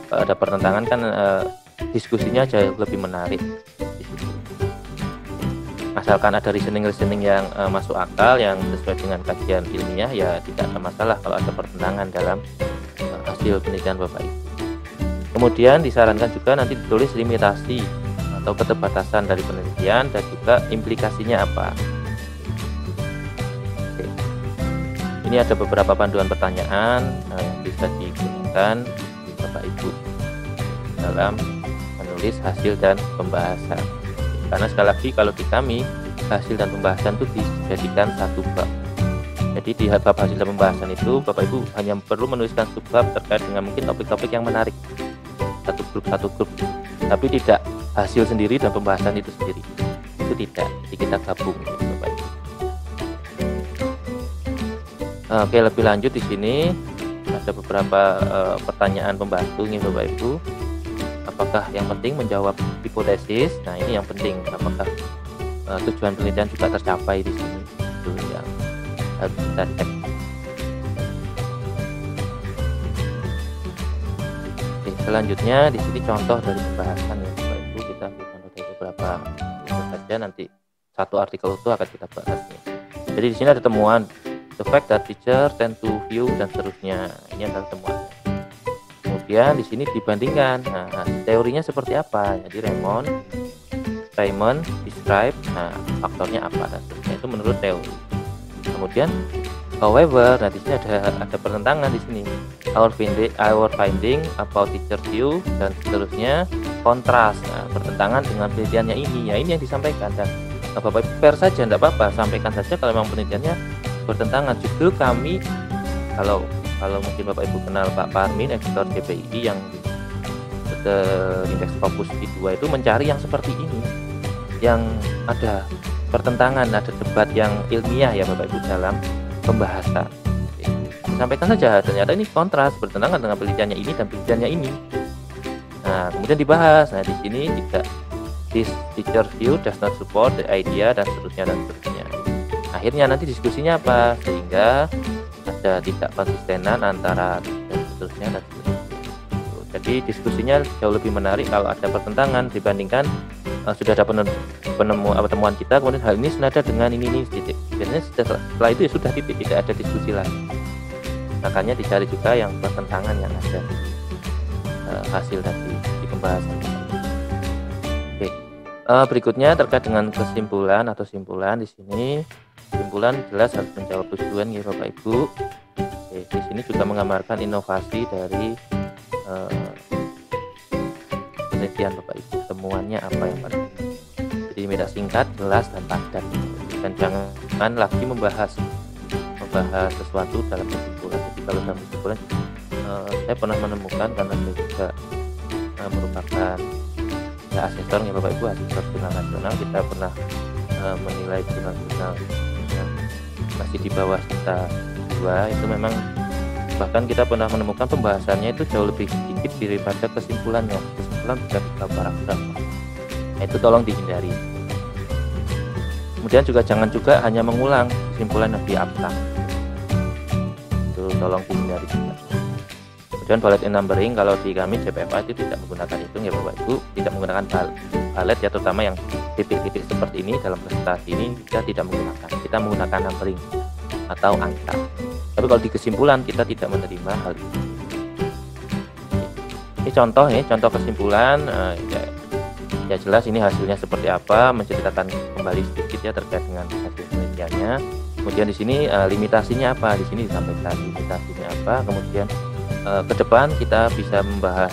kalau ada pertentangan kan diskusinya jauh lebih menarik di situ. Asalkan ada reasoning yang masuk akal, yang sesuai dengan kajian ilmiah, ya tidak ada masalah kalau ada pertentangan dalam hasil penelitian Bapak Ibu. Kemudian disarankan juga nanti ditulis limitasi atau keterbatasan dari penelitian dan juga implikasinya apa. Oke. Ini ada beberapa panduan pertanyaan yang bisa digunakan Bapak Ibu dalam menulis hasil dan pembahasan. Karena sekali lagi kalau di kami hasil dan pembahasan itu dijadikan satu bab. Jadi di bab hasil dan pembahasan itu Bapak Ibu hanya perlu menuliskan subbab terkait dengan mungkin topik-topik yang menarik, satu grup, tapi tidak hasil sendiri dan pembahasan itu sendiri. Itu tidak, jadi kita gabung ya, Bapak Ibu. Oke, lebih lanjut di sini ada beberapa pertanyaan pembantu nih Bapak Ibu. Apakah yang penting menjawab hipotesis? Nah, ini yang penting. Apakah tujuan penelitian juga tercapai di sini? Itu yang harus kita cek. Oke, selanjutnya di sini contoh dari pembahasan ya Bapak Ibu. Kita ambil contoh dari beberapa saja, nanti satu artikel itu akan kita bahas nih. Jadi di sini ada temuan the fact that teacher tend to view dan seterusnya. Ini adalah temuan. Kemudian di sini dibandingkan, nah teorinya seperti apa? Jadi Raymond describe, nah faktornya apa dan seterusnya, itu menurut teori. Kemudian however, nah di sini ada pertentangan di sini. Our finding about teacher view dan seterusnya kontras, nah bertentangan dengan penelitiannya ini. Ya ini yang disampaikan, dan Bapak fair saja, tidak apa-apa, sampaikan saja kalau memang penelitiannya bertentangan. Justru kami, kalau mungkin Bapak Ibu kenal Pak Parmin, editor CPII yang indeks Scopus I2 itu mencari yang seperti ini, yang ada pertentangan, ada debat yang ilmiah ya Bapak Ibu dalam pembahasan. Sampaikan saja, ternyata ini kontras, bertentangan dengan penelitiannya ini dan penelitiannya ini. Nah, kemudian dibahas. Nah, di sini tidak, this teacher view does not support the idea dan seterusnya dan seterusnya. Akhirnya nanti diskusinya apa? Sehingga ada tidak konsistenan antara dan seterusnya dan seterusnya. Jadi diskusinya jauh lebih menarik kalau ada pertentangan dibandingkan sudah ada temuan kita, kemudian hal ini senada dengan ini titik. Biasanya setelah itu ya sudah titik, tidak ada diskusi lagi. Makanya dicari juga yang pertentangan yang ada hasil dari di pembahasan. Oke, berikutnya terkait dengan kesimpulan atau simpulan di sini. Simpulan jelas harus menjawab tujuan ya Bapak Ibu. Oke, di sini juga menggambarkan inovasi dari penelitian Bapak Ibu. Temuannya apa yang penting. Jadi minta singkat, jelas dan padat. Dan jangan lagi membahas sesuatu dalam kesimpulan. Jadi kalau dalam kesimpulan saya pernah menemukan, karena saya juga merupakan ya asesor ya Bapak Ibu, asesor jurnal nasional, kita pernah menilai jurnal-jurnal yang masih di bawah kita 2 itu memang bahkan kita pernah menemukan pembahasannya itu jauh lebih sedikit daripada kesimpulannya. Kesimpulan bisa 3 paragraf. Nah, itu tolong dihindari. Kemudian jangan juga hanya mengulang kesimpulan yang lebih abstrak. Itu tolong dihindari juga. Kemudian bullet and numbering, kalau di kami JPFA itu tidak menggunakan hitung ya Bapak Ibu, tidak menggunakan bullet ya, terutama yang titik-titik seperti ini dalam presentasi ini kita tidak menggunakan. Kita menggunakan numbering atau angka. Tapi kalau di kesimpulan kita tidak menerima hal itu. Ini contoh kesimpulan. Ya jelas ini hasilnya seperti apa, menceritakan kembali sedikit ya terkait dengan hasil penelitiannya. Kemudian di sini limitasinya apa, di sini disampaikan limitasinya apa. Kemudian ke depan kita bisa membahas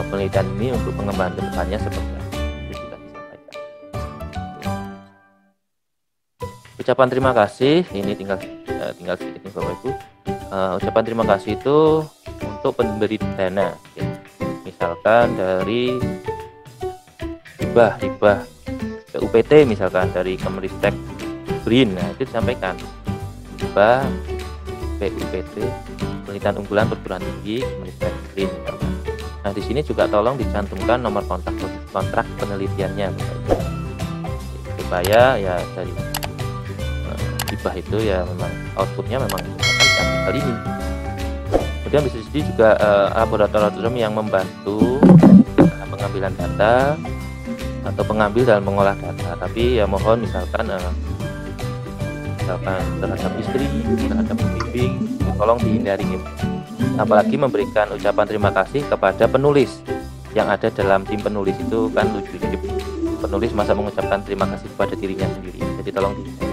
penelitian ini untuk pengembangan ke depannya seperti apa, itu juga disampaikan. Ucapan terima kasih ini tinggal sedikit nih Bapak Ibu. Ucapan terima kasih itu untuk pemberi dana, misalkan dari hibah UPT, misalkan dari Kemenristek BRIN, nah itu disampaikan hibah PUPT penelitian unggulan perguruan tinggi Kemenristek BRIN misalkan. Nah di sini juga tolong dicantumkan nomor kontrak penelitiannya Bapak Ibu, supaya ya dari hibah itu ya memang outputnya memang menggunakan artikel ini. Kemudian bisa jadi juga laboratorium yang membantu pengambilan data atau pengambil dan mengolah data. Tapi ya mohon misalkan terhadap istri, terhadap pembimbing, tolong dihindari gitu. Apalagi memberikan ucapan terima kasih kepada penulis yang ada dalam tim penulis, itu kan lucu. Jadi penulis masa mengucapkan terima kasih kepada dirinya sendiri, jadi tolong dihindari.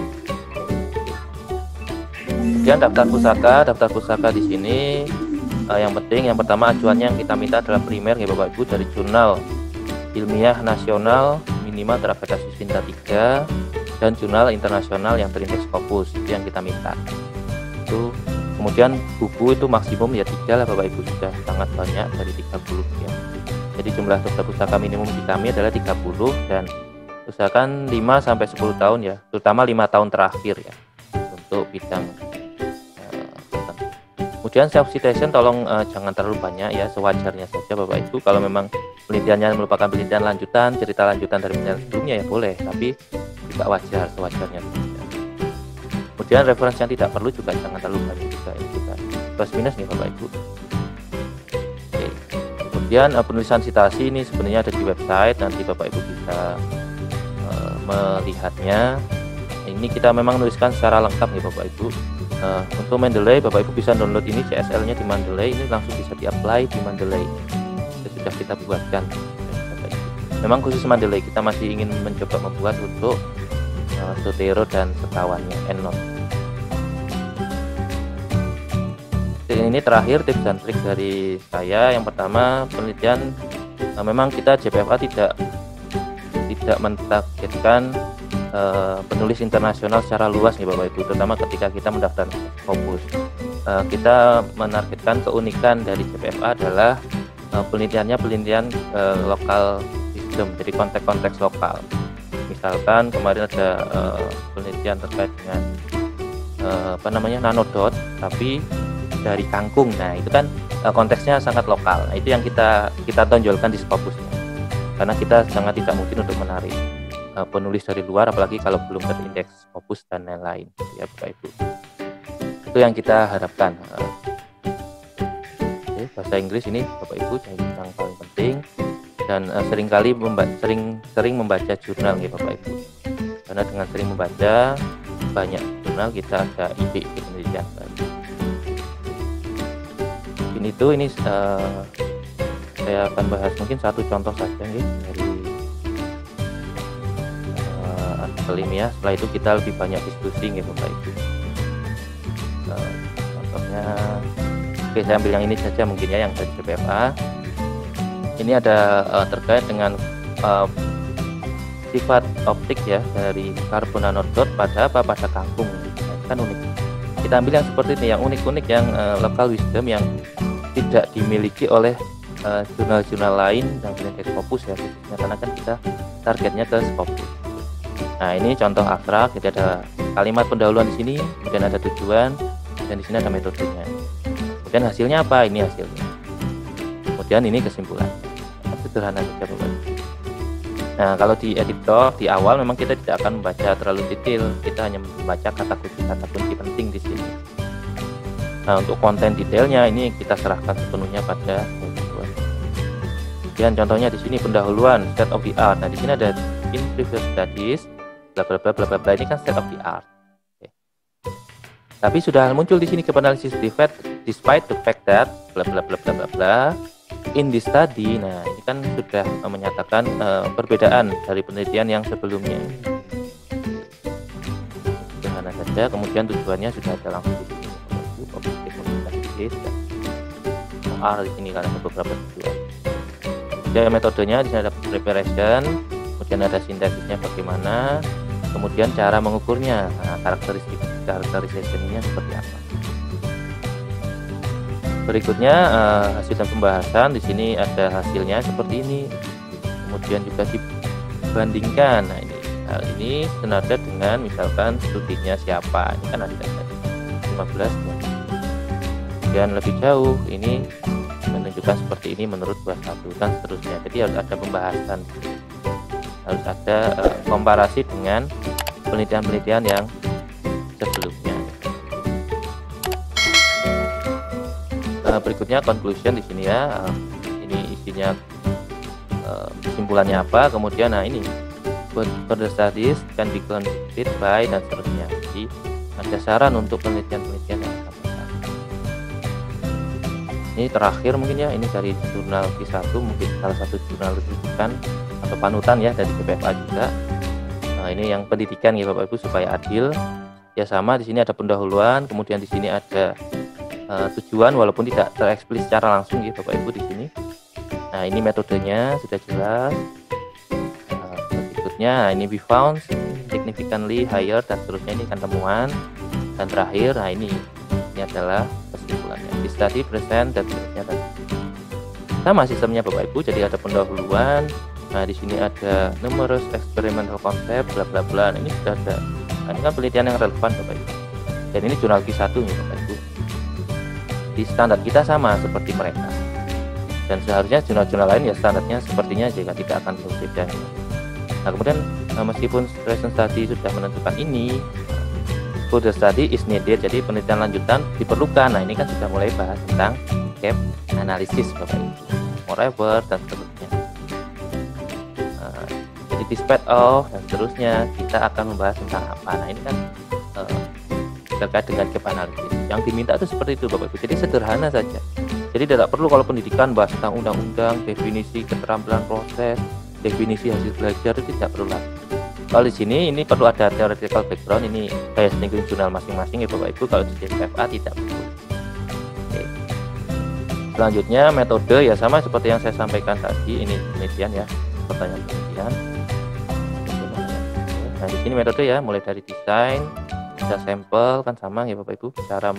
Kemudian daftar pusaka di sini yang penting, yang pertama acuannya yang kita minta adalah primer ya Bapak Ibu, dari jurnal ilmiah nasional minimal terakreditasi Sinta 3 dan jurnal internasional yang terindeks Scopus, itu yang kita minta. Itu kemudian buku itu maksimum ya 3 lah Bapak Ibu, sudah sangat banyak dari 30 ya. Jadi jumlah daftar pusaka minimum di kami adalah 30 dan usahakan 5 sampai 10 tahun ya, terutama 5 tahun terakhir ya untuk bidang. Kemudian self citation tolong jangan terlalu banyak ya, sewajarnya saja Bapak Ibu. Kalau memang penelitiannya merupakan penelitian lanjutan, cerita lanjutan dari penelitian sebelumnya ya boleh, tapi juga wajar, sewajarnya saja. Kemudian referensi yang tidak perlu juga jangan terlalu banyak juga, ini juga plus minus nih Bapak Ibu. Oke. Kemudian penulisan citasi ini sebenarnya ada di website, nanti Bapak Ibu bisa melihatnya. Ini kita memang menuliskan secara lengkap nih Bapak Ibu. Untuk Mendeley Bapak Ibu bisa download ini CSL nya di Mendeley, ini langsung bisa di-apply di Mendeley, sudah kita buatkan. Memang khusus Mendeley, kita masih ingin mencoba membuat untuk Zotero dan sekawannya EndNote. Ini terakhir tips dan trik dari saya. Yang pertama, penelitian memang kita JPFA tidak mentargetkan penulis internasional secara luas nih Bapak Ibu, terutama ketika kita mendaftar Scopus. Kita menargetkan keunikan dari JPFA adalah penelitiannya lokal sistem, jadi konteks lokal. Misalkan kemarin ada penelitian terkait dengan nanodot tapi dari kangkung. Nah itu kan konteksnya sangat lokal. Nah itu yang kita tonjolkan di Scopusnya, karena kita sangat tidak mungkin untuk menarik penulis dari luar, apalagi kalau belum terindeks Scopus dan lain-lain ya Bapak Ibu. Itu yang kita harapkan. Oke, bahasa Inggris ini Bapak Ibu yang paling penting, dan sering membaca jurnal ya Bapak Ibu, karena dengan sering membaca banyak jurnal kita ada ide penelitian baru. Ini saya akan bahas mungkin satu contoh saja nih dari ilmiah. Setelah itu kita lebih banyak diskusi ya Bapak Ibu. Contohnya, oke saya ambil yang ini saja mungkin ya, yang dari JPFA. Ini ada terkait dengan sifat optik ya dari karbon nanodot pada kangkung. Kan unik. Kita ambil yang seperti ini, yang unik-unik, yang local wisdom yang tidak dimiliki oleh jurnal-jurnal lain yang punya Scopus ya, khususnya karena kan kita targetnya ke Scopus. Nah ini contoh abstrak, jadi ada kalimat pendahuluan di sini, kemudian ada tujuan, dan di sini ada metodenya. Kemudian hasilnya apa? Ini hasilnya. Kemudian ini kesimpulan. Sederhana saja Bapak. Nah kalau di editor di awal memang kita tidak akan membaca terlalu detail, kita hanya membaca kata kunci penting di sini. Nah untuk konten detailnya ini kita serahkan sepenuhnya pada editor. Kemudian contohnya di sini pendahuluan state of the art. Nah di sini ada in previous studies bla bla bla bla bla, ini kan state of the art. Oke. Tapi sudah muncul di sini ke analisis despite the fact that bla bla bla bla bla bla in this study. Nah ini kan sudah menyatakan perbedaan dari penelitian yang sebelumnya. Sederhana saja. Kemudian tujuannya sudah ada langsung di sini. Objektif dan R di sini karena ada beberapa tujuan. Jadi metodenya di sini ada preparation, kemudian ada sintetisnya bagaimana, kemudian cara mengukurnya, karakterisasinya seperti apa. Berikutnya hasil dan pembahasan. Di sini ada hasilnya seperti ini, kemudian juga dibandingkan. Nah hal ini senada dengan misalkan studinya siapa, ini kan ada 15 ya. Dan lebih jauh ini menunjukkan seperti ini menurut 21 dan seterusnya. Jadi harus ada pembahasan, harus ada komparasi dengan penelitian-penelitian yang sebelumnya. Berikutnya conclusion di sini ya. Ini isinya kesimpulannya apa, kemudian nah ini further studies can be conducted by dan seterusnya. Jadi ada saran untuk penelitian-penelitian yang akan datang. Ini terakhir mungkin ya, ini dari jurnal Q1, mungkin salah satu jurnal rujukan atau panutan ya dari BPFA juga. Nah, ini yang pendidikan ya Bapak Ibu supaya adil. Ya sama, di sini ada pendahuluan, kemudian di sini ada tujuan walaupun tidak tereksplisit secara langsung ya Bapak Ibu di sini. Nah, ini metodenya sudah jelas. Berikutnya, nah, ini we found significantly higher dan seterusnya, ini kan temuan. Dan terakhir, nah ini adalah kesimpulannya. Di study present dan seterusnya. Sama sistemnya Bapak Ibu, jadi ada pendahuluan. Nah, di sini ada numerous experimental concept bla bla bla. Nah, ini sudah ada. Nah, ini kan penelitian yang relevan Bapak Ibu. Dan ini jurnal Q1 nih Bapak Ibu. Di standar kita sama seperti mereka. Dan seharusnya jurnal-jurnal lain ya standarnya sepertinya jika tidak akan berbeda. Nah, kemudian meskipun recent study sudah menentukan ini, further study is needed, jadi penelitian lanjutan diperlukan. Nah, ini kan sudah mulai bahas tentang gap analysis Bapak Ibu, moreover dan seterusnya. Jadi despite of dan seterusnya, kita akan membahas tentang apa. Nah, ini kan terkait dengan gap analysis. Yang diminta itu seperti itu Bapak Ibu. Jadi sederhana saja. Jadi tidak perlu kalau pendidikan bahas tentang undang-undang, definisi keterampilan proses, definisi hasil belajar, itu tidak perlu lagi. Kalau di sini ini perlu ada theoretical background, ini bias thinking jurnal masing-masing ya Bapak Ibu. Kalau di JPFA tidak perlu. Oke. Selanjutnya metode ya sama seperti yang saya sampaikan tadi, ini penelitian ya, pertanyaan penelitian. Nah, di sini metode ya, mulai dari desain, bisa sampel kan sama ya Bapak Ibu, cara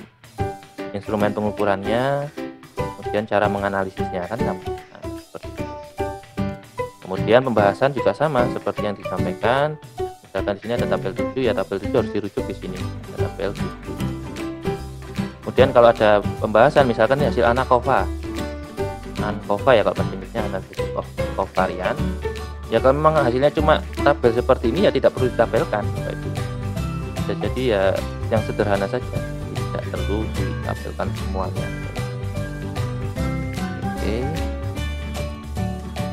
instrumen pengukurannya, kemudian cara menganalisisnya kan sama. Nah, seperti itu. Kemudian pembahasan juga sama seperti yang disampaikan. Misalkan di sini ada tabel 7 ya, tabel 7 harus dirujuk di sini. Ada tabel 7. Kemudian kalau ada pembahasan misalkan hasil ANCOVA ya kalau bahasa Inggrisnya analisis covarian. Ya kalau memang hasilnya cuma tabel seperti ini ya tidak perlu ditabelkan Bapak Ibu. Bisa jadi ya yang sederhana saja, tidak perlu ditabelkan semuanya. Oke.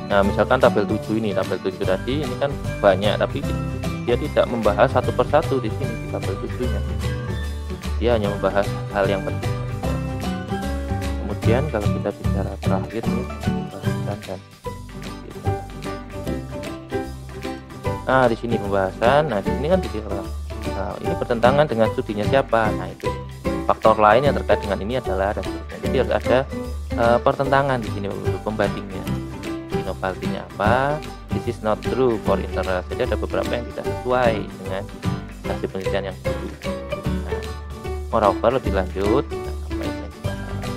Nah, misalkan tabel 7 ini, tabel 7 tadi ini kan banyak, tapi dia tidak membahas satu persatu di sini di tabel 7-nya. Dia hanya membahas hal yang penting. Kemudian kalau kita bicara terakhir nih, pembahasan dan nah di sini pembahasan. Nah, di sini kan dikira. Nah, ini bertentangan dengan studinya siapa. Nah, itu faktor lain yang terkait dengan ini adalah dan seterusnya. Jadi harus ada pertentangan di sini untuk pembandingnya. Inovasinya apa? This is not true for interest. Jadi ada beberapa yang tidak sesuai dengan hasil penelitian yang dulu. Nah, moreover lebih lanjut, apa yang dibahas?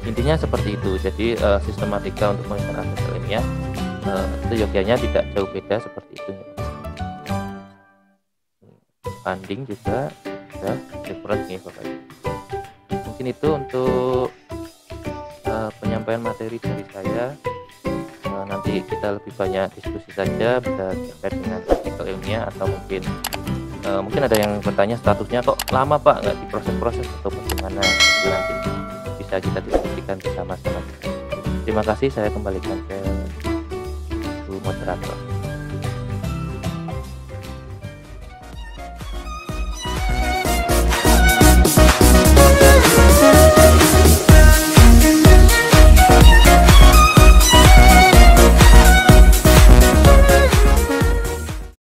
Intinya seperti itu. Jadi sistematika untuk monitor hasil ilmiah itu yogyanya tidak jauh beda seperti itu. Funding juga sudah reference nih Bapak Ibu. Mungkin itu untuk penyampaian materi dari saya. Nanti kita lebih banyak diskusi saja, bisa terkait dengan artikel ilmiah atau mungkin ada yang bertanya statusnya kok lama Pak, nggak diproses-proses atau bagaimana. Itu nanti bisa kita diskusikan bersama-sama. Terima kasih, saya kembalikan ke Bu Moderator.